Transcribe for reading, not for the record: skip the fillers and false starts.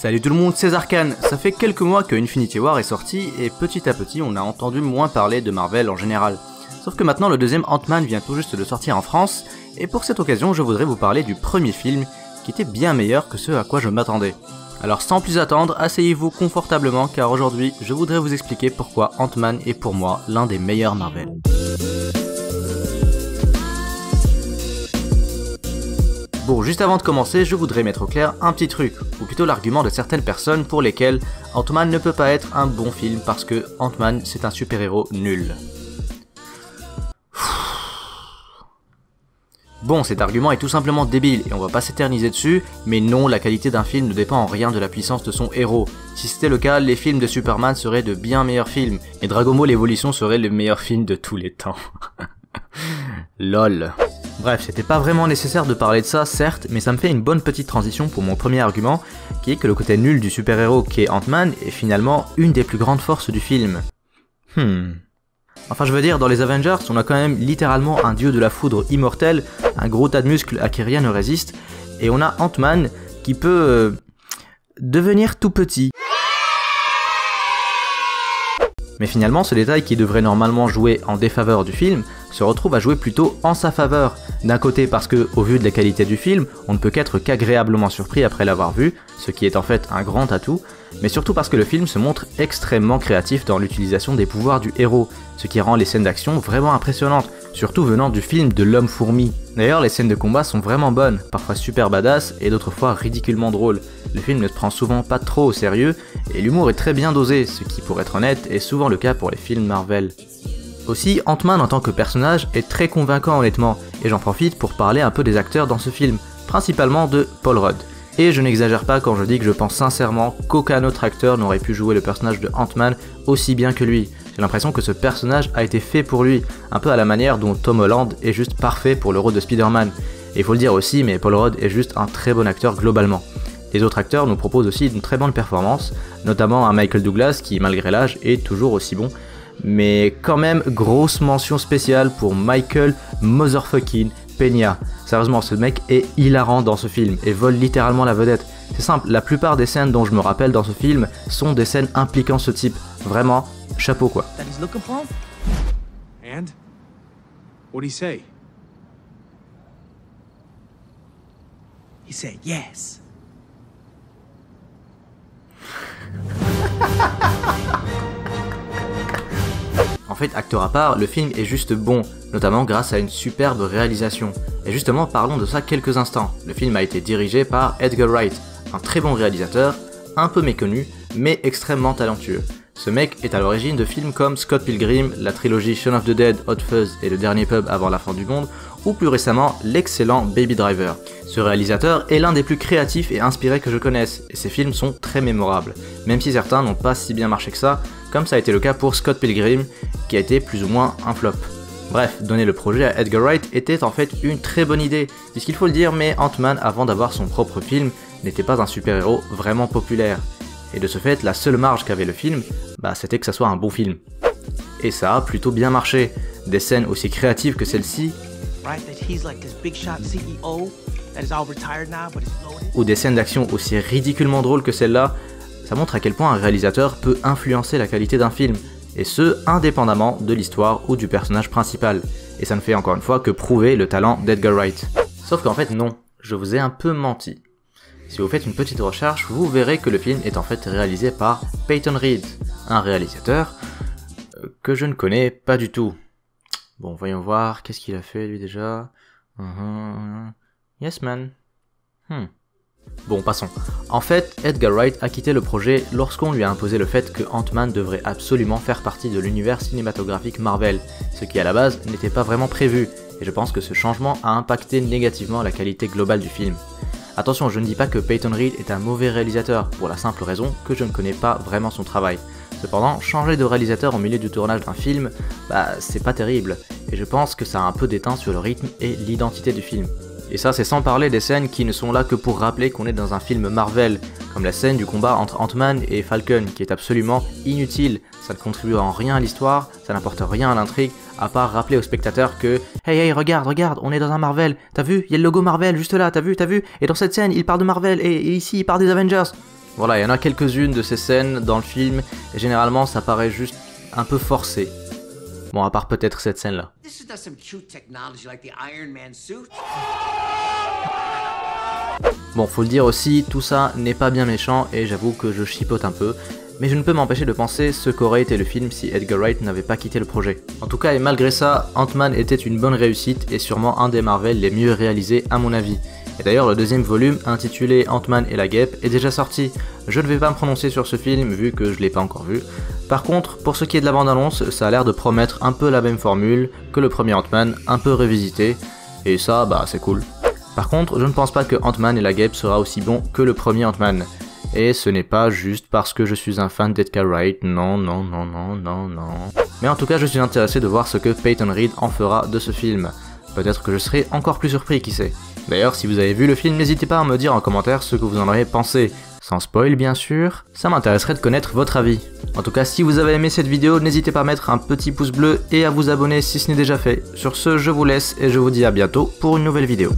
Salut tout le monde, c'est Zarkan. Ça fait quelques mois que Infinity War est sorti et petit à petit on a entendu moins parler de Marvel en général. Sauf que maintenant le deuxième Ant-Man vient tout juste de sortir en France et pour cette occasion je voudrais vous parler du premier film qui était bien meilleur que ce à quoi je m'attendais. Alors sans plus attendre, asseyez-vous confortablement car aujourd'hui je voudrais vous expliquer pourquoi Ant-Man est pour moi l'un des meilleurs Marvel. Bon, juste avant de commencer, je voudrais mettre au clair un petit truc, ou plutôt l'argument de certaines personnes pour lesquelles Ant-Man ne peut pas être un bon film parce que Ant-Man c'est un super-héros nul. Bon, cet argument est tout simplement débile et on va pas s'éterniser dessus, mais non, la qualité d'un film ne dépend en rien de la puissance de son héros. Si c'était le cas, les films de Superman seraient de bien meilleurs films, et Dragon Ball Evolution serait le meilleur film de tous les temps. LOL. Bref, c'était pas vraiment nécessaire de parler de ça, certes, mais ça me fait une bonne petite transition pour mon premier argument, qui est que le côté nul du super-héros qu'est Ant-Man est finalement une des plus grandes forces du film. Enfin je veux dire, dans les Avengers, on a quand même littéralement un dieu de la foudre immortel, un gros tas de muscles à qui rien ne résiste, et on a Ant-Man qui peut devenir tout petit. Mais finalement, ce détail qui devrait normalement jouer en défaveur du film se retrouve à jouer plutôt en sa faveur. D'un côté parce que, au vu de la qualité du film, on ne peut qu'être qu'agréablement surpris après l'avoir vu, ce qui est en fait un grand atout, mais surtout parce que le film se montre extrêmement créatif dans l'utilisation des pouvoirs du héros, ce qui rend les scènes d'action vraiment impressionnantes, surtout venant du film de l'homme-fourmi. D'ailleurs, les scènes de combat sont vraiment bonnes, parfois super badass et d'autres fois ridiculement drôles. Le film ne se prend souvent pas trop au sérieux, et l'humour est très bien dosé, ce qui, pour être honnête, est souvent le cas pour les films Marvel. Aussi, Ant-Man en tant que personnage est très convaincant honnêtement, et j'en profite pour parler un peu des acteurs dans ce film, principalement de Paul Rudd. Et je n'exagère pas quand je dis que je pense sincèrement qu'aucun autre acteur n'aurait pu jouer le personnage de Ant-Man aussi bien que lui. J'ai l'impression que ce personnage a été fait pour lui, un peu à la manière dont Tom Holland est juste parfait pour le rôle de Spider-Man. Et il faut le dire aussi, mais Paul Rudd est juste un très bon acteur globalement. Les autres acteurs nous proposent aussi une très bonne performance, notamment un Michael Douglas qui, malgré l'âge, est toujours aussi bon. Mais quand même, grosse mention spéciale pour Michael Motherfucking Peña. Sérieusement, ce mec est hilarant dans ce film et vole littéralement la vedette. C'est simple, la plupart des scènes dont je me rappelle dans ce film sont des scènes impliquant ce type. Vraiment, chapeau quoi. And? What'd he say? He said yes. En fait, acteur à part, le film est juste bon, notamment grâce à une superbe réalisation. Et justement, parlons de ça quelques instants. Le film a été dirigé par Edgar Wright, un très bon réalisateur, un peu méconnu, mais extrêmement talentueux. Ce mec est à l'origine de films comme Scott Pilgrim, la trilogie Shaun of the Dead, Hot Fuzz et Le Dernier Pub avant la fin du monde, ou plus récemment l'excellent Baby Driver. Ce réalisateur est l'un des plus créatifs et inspirés que je connaisse, et ses films sont très mémorables, même si certains n'ont pas si bien marché que ça, comme ça a été le cas pour Scott Pilgrim, qui a été plus ou moins un flop. Bref, donner le projet à Edgar Wright était en fait une très bonne idée, puisqu'il faut le dire, mais Ant-Man, avant d'avoir son propre film, n'était pas un super-héros vraiment populaire. Et de ce fait, la seule marge qu'avait le film, c'était que ça soit un bon film. Et ça a plutôt bien marché. Des scènes aussi créatives que celle-ci, ou des scènes d'action aussi ridiculement drôles que celle-là, ça montre à quel point un réalisateur peut influencer la qualité d'un film, et ce, indépendamment de l'histoire ou du personnage principal. Et ça ne fait encore une fois que prouver le talent d'Edgar Wright. Sauf qu'en fait non, je vous ai un peu menti. Si vous faites une petite recherche, vous verrez que le film est en fait réalisé par Peyton Reed, un réalisateur que je ne connais pas du tout. Bon, voyons voir, qu'est-ce qu'il a fait lui déjà? Yes man. Bon, passons. En fait, Edgar Wright a quitté le projet lorsqu'on lui a imposé le fait que Ant-Man devrait absolument faire partie de l'univers cinématographique Marvel, ce qui à la base n'était pas vraiment prévu, et je pense que ce changement a impacté négativement la qualité globale du film. Attention, je ne dis pas que Peyton Reed est un mauvais réalisateur, pour la simple raison que je ne connais pas vraiment son travail. Cependant, changer de réalisateur au milieu du tournage d'un film, c'est pas terrible, et je pense que ça a un peu déteint sur le rythme et l'identité du film. Et ça, c'est sans parler des scènes qui ne sont là que pour rappeler qu'on est dans un film Marvel, comme la scène du combat entre Ant-Man et Falcon, qui est absolument inutile, ça ne contribue en rien à l'histoire, ça n'apporte rien à l'intrigue, à part rappeler aux spectateurs que « Hey, regarde, on est dans un Marvel, t'as vu, il y a le logo Marvel juste là, t'as vu, et dans cette scène, il parle de Marvel, et ici, il parle des Avengers !» Voilà, il y en a quelques-unes de ces scènes dans le film, et généralement ça paraît juste un peu forcé. Bon, à part peut-être cette scène-là. Bon, faut le dire aussi, tout ça n'est pas bien méchant, et j'avoue que je chipote un peu, mais je ne peux m'empêcher de penser ce qu'aurait été le film si Edgar Wright n'avait pas quitté le projet. En tout cas, et malgré ça, Ant-Man était une bonne réussite, et sûrement un des Marvel les mieux réalisés à mon avis. Et d'ailleurs, le deuxième volume, intitulé Ant-Man et la guêpe, est déjà sorti. Je ne vais pas me prononcer sur ce film, vu que je l'ai pas encore vu. Par contre, pour ce qui est de la bande-annonce, ça a l'air de promettre un peu la même formule que le premier Ant-Man, un peu revisité, et ça, bah c'est cool. Par contre, je ne pense pas que Ant-Man et la guêpe sera aussi bon que le premier Ant-Man. Et ce n'est pas juste parce que je suis un fan d'Edgar Wright, non. Mais en tout cas, je suis intéressé de voir ce que Peyton Reed en fera de ce film. Peut-être que je serai encore plus surpris, qui sait. D'ailleurs, si vous avez vu le film, n'hésitez pas à me dire en commentaire ce que vous en auriez pensé. Sans spoil bien sûr, ça m'intéresserait de connaître votre avis. En tout cas, si vous avez aimé cette vidéo, n'hésitez pas à mettre un petit pouce bleu et à vous abonner si ce n'est déjà fait. Sur ce, je vous laisse et je vous dis à bientôt pour une nouvelle vidéo.